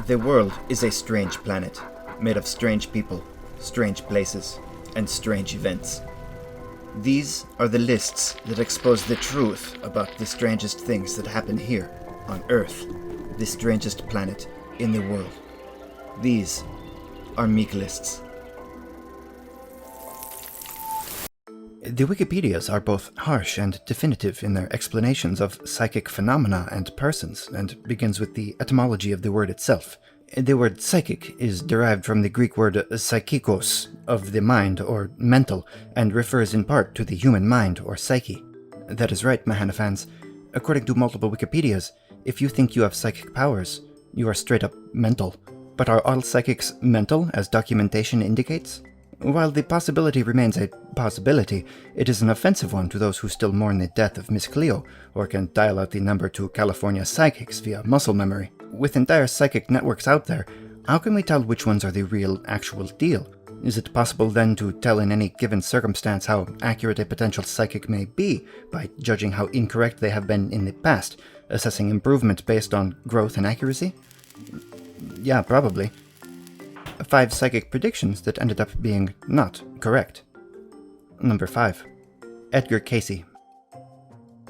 The world is a strange planet, made of strange people, strange places, and strange events. These are the lists that expose the truth about the strangest things that happen here, on Earth, the strangest planet in the world. These are Miklists. The Wikipedias are both harsh and definitive in their explanations of psychic phenomena and persons, and begins with the etymology of the word itself. The word psychic is derived from the Greek word psychikos, of the mind or mental, and refers in part to the human mind or psyche. That is right, Mahanahan fans. According to multiple Wikipedias, if you think you have psychic powers, you are straight up mental. But are all psychics mental, as documentation indicates? While the possibility remains a possibility, it is an offensive one to those who still mourn the death of Miss Cleo, or can dial out the number to California psychics via muscle memory. With entire psychic networks out there, how can we tell which ones are the real, actual deal? Is it possible then to tell in any given circumstance how accurate a potential psychic may be by judging how incorrect they have been in the past, assessing improvement based on growth and accuracy? Yeah, probably. 5 psychic predictions that ended up being not correct. Number 5. Edgar Cayce.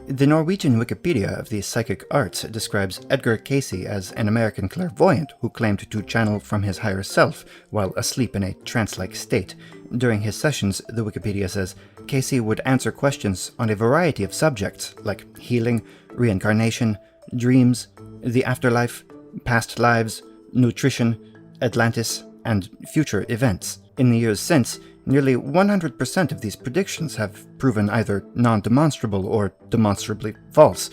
The Norwegian Wikipedia of the psychic arts describes Edgar Cayce as an American clairvoyant who claimed to channel from his higher self while asleep in a trance-like state. During his sessions, the Wikipedia says, Cayce would answer questions on a variety of subjects like healing, reincarnation, dreams, the afterlife, past lives, nutrition, Atlantis, and future events. In the years since, nearly 100% of these predictions have proven either non-demonstrable or demonstrably false,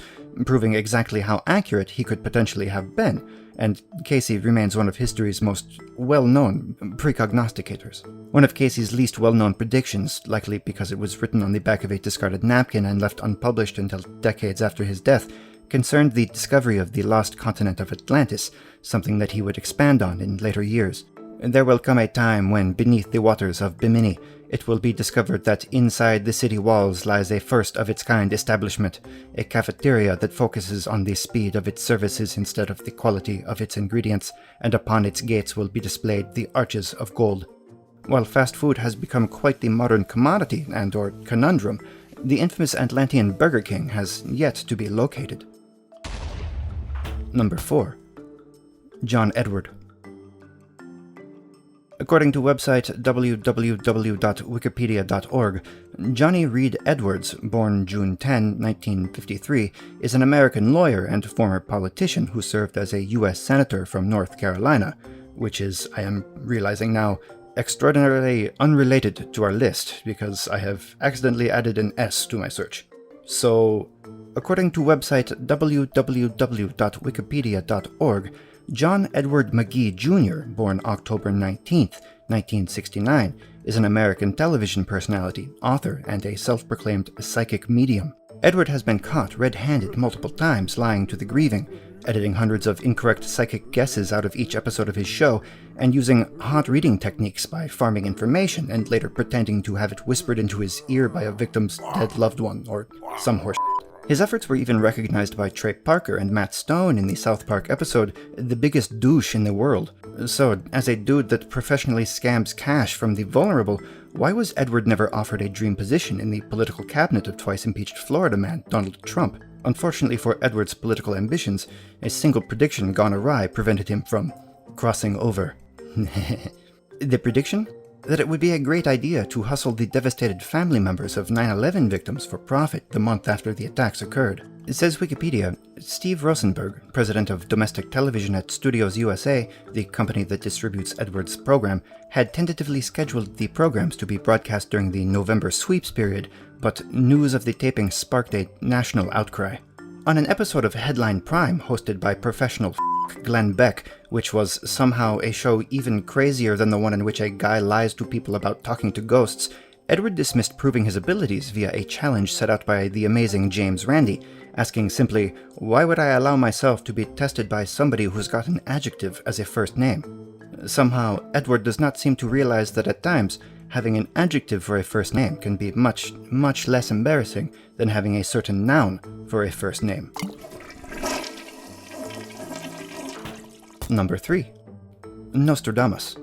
proving exactly how accurate he could potentially have been, and Cayce remains one of history's most well-known precognosticators. One of Cayce's least well-known predictions, likely because it was written on the back of a discarded napkin and left unpublished until decades after his death, concerned the discovery of the lost continent of Atlantis, something that he would expand on in later years. There will come a time when, beneath the waters of Bimini, it will be discovered that inside the city walls lies a first-of-its-kind establishment, a cafeteria that focuses on the speed of its services instead of the quality of its ingredients, and upon its gates will be displayed the arches of gold. While fast food has become quite the modern commodity and/or conundrum, the infamous Atlantean Burger King has yet to be located. Number 4. John Edward. According to website www.wikipedia.org, Johnny Reed Edwards, born June 10, 1953, is an American lawyer and former politician who served as a U.S. Senator from North Carolina, which is, I am realizing now, extraordinarily unrelated to our list because I have accidentally added an S to my search. So, according to website www.wikipedia.org, John Edward McGee Jr., born October 19, 1969, is an American television personality, author, and a self-proclaimed psychic medium. Edward has been caught red-handed multiple times lying to the grieving, editing hundreds of incorrect psychic guesses out of each episode of his show, and using hot reading techniques by farming information and later pretending to have it whispered into his ear by a victim's dead loved one, or some horse. His efforts were even recognized by Trey Parker and Matt Stone in the South Park episode The Biggest Douche in the World. So, as a dude that professionally scams cash from the vulnerable, why was Edward never offered a dream position in the political cabinet of twice-impeached Florida man Donald Trump? Unfortunately for Edward's political ambitions, a single prediction gone awry prevented him from crossing over. The prediction? That it would be a great idea to hustle the devastated family members of 9/11 victims for profit the month after the attacks occurred. It says Wikipedia, Steve Rosenberg, president of domestic television at Studios USA, the company that distributes Edward's program, had tentatively scheduled the programs to be broadcast during the November sweeps period, but news of the taping sparked a national outcry. On an episode of Headline Prime hosted by professional Glenn Beck, which was somehow a show even crazier than the one in which a guy lies to people about talking to ghosts, Edward dismissed proving his abilities via a challenge set out by the amazing James Randi, asking simply, "Why would I allow myself to be tested by somebody who's got an adjective as a first name?" Somehow, Edward does not seem to realize that at times, having an adjective for a first name can be much, much less embarrassing than having a certain noun for a first name. Number 3. Nostradamus.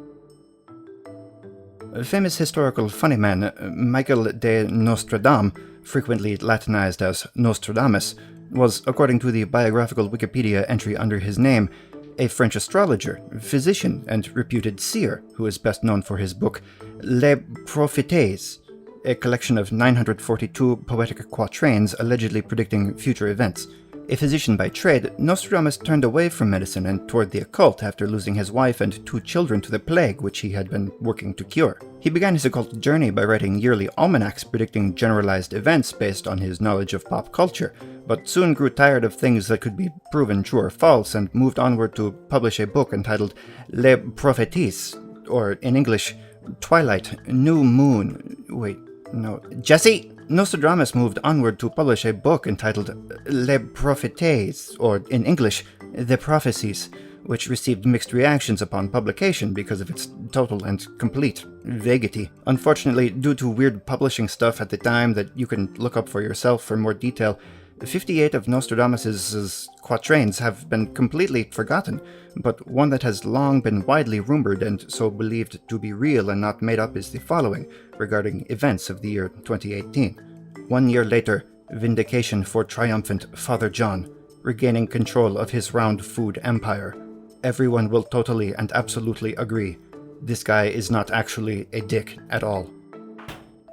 Famous historical funny man Michael de Nostradamus, frequently Latinized as Nostradamus, was, according to the biographical Wikipedia entry under his name, a French astrologer, physician, and reputed seer who is best known for his book Les Prophéties, a collection of 942 poetic quatrains allegedly predicting future events. A physician by trade, Nostradamus turned away from medicine and toward the occult after losing his wife and 2 children to the plague which he had been working to cure. He began his occult journey by writing yearly almanacs predicting generalized events based on his knowledge of pop culture, but soon grew tired of things that could be proven true or false and moved onward to publish a book entitled Les Prophéties, or in English, Twilight, New Moon... Jesse! Nostradamus moved onward to publish a book entitled Les Prophéties, or in English, The Prophecies, which received mixed reactions upon publication because of its total and complete vaguity. Unfortunately, due to weird publishing stuff at the time that you can look up for yourself for more detail, 58 of Nostradamus's quatrains have been completely forgotten, but one that has long been widely rumored and so believed to be real and not made up is the following, regarding events of the year 2018. 1 year later, vindication for triumphant Father John, regaining control of his round food empire. Everyone will totally and absolutely agree. This guy is not actually a dick at all.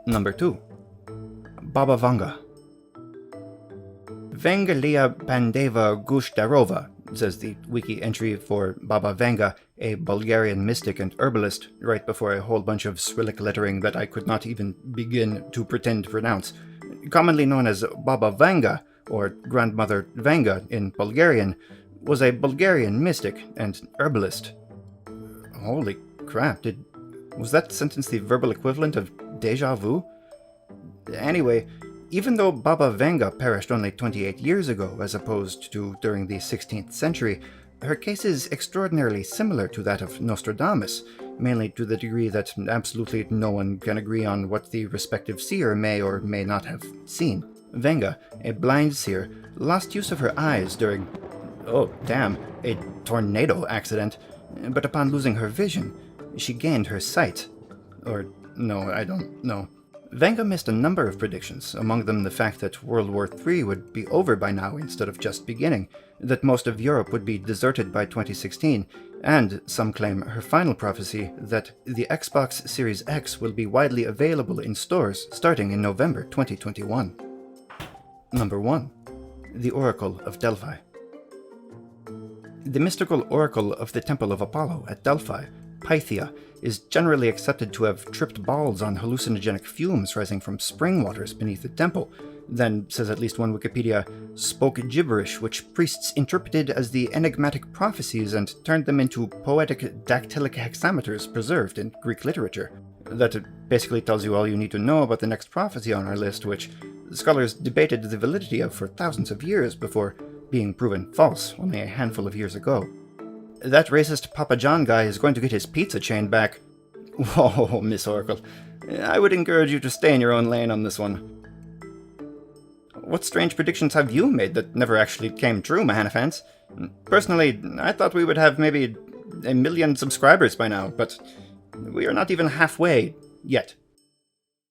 Number 2. Baba Vanga. Vangalia Pandeva Gushdarova, says the wiki entry for Baba Vanga, a Bulgarian mystic and herbalist, right before a whole bunch of Cyrillic lettering that I could not even begin to pretend to pronounce. Commonly known as Baba Vanga, or Grandmother Vanga in Bulgarian, was a Bulgarian mystic and herbalist. Holy crap, was that sentence the verbal equivalent of déjà vu? Anyway, even though Baba Vanga perished only 28 years ago, as opposed to during the 16th century, her case is extraordinarily similar to that of Nostradamus, mainly to the degree that absolutely no one can agree on what the respective seer may or may not have seen. Vanga, a blind seer, lost use of her eyes during, a tornado accident, but upon losing her vision, she gained her sight. Or, no, I don't know. Vanga missed a number of predictions, among them the fact that World War III would be over by now instead of just beginning, that most of Europe would be deserted by 2016, and, some claim, her final prophecy that the Xbox Series X will be widely available in stores starting in November 2021. Number 1. The Oracle of Delphi. The mystical oracle of the Temple of Apollo at Delphi, Pythia, is generally accepted to have tripped balls on hallucinogenic fumes rising from spring waters beneath the temple, then, says at least one Wikipedia, spoke gibberish which priests interpreted as the enigmatic prophecies and turned them into poetic dactylic hexameters preserved in Greek literature. That basically tells you all you need to know about the next prophecy on our list, which scholars debated the validity of for thousands of years before being proven false only a handful of years ago. That racist Papa John guy is going to get his pizza chain back. Whoa, Miss Oracle. I would encourage you to stay in your own lane on this one. What strange predictions have you made that never actually came true, Mahanafans? Personally, I thought we would have maybe 1 million subscribers by now, but we are not even halfway yet.